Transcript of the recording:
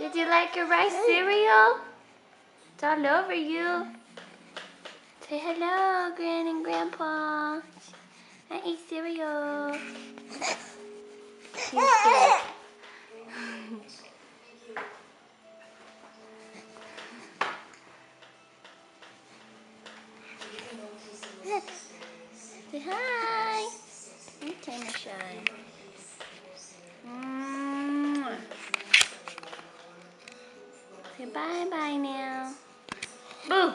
Did you like your rice cereal? It's all over you. Say hello, Gran and Grandpa. I ate cereal. He's good. Say hi. Okay, Michelle. Say bye-bye now. Boo!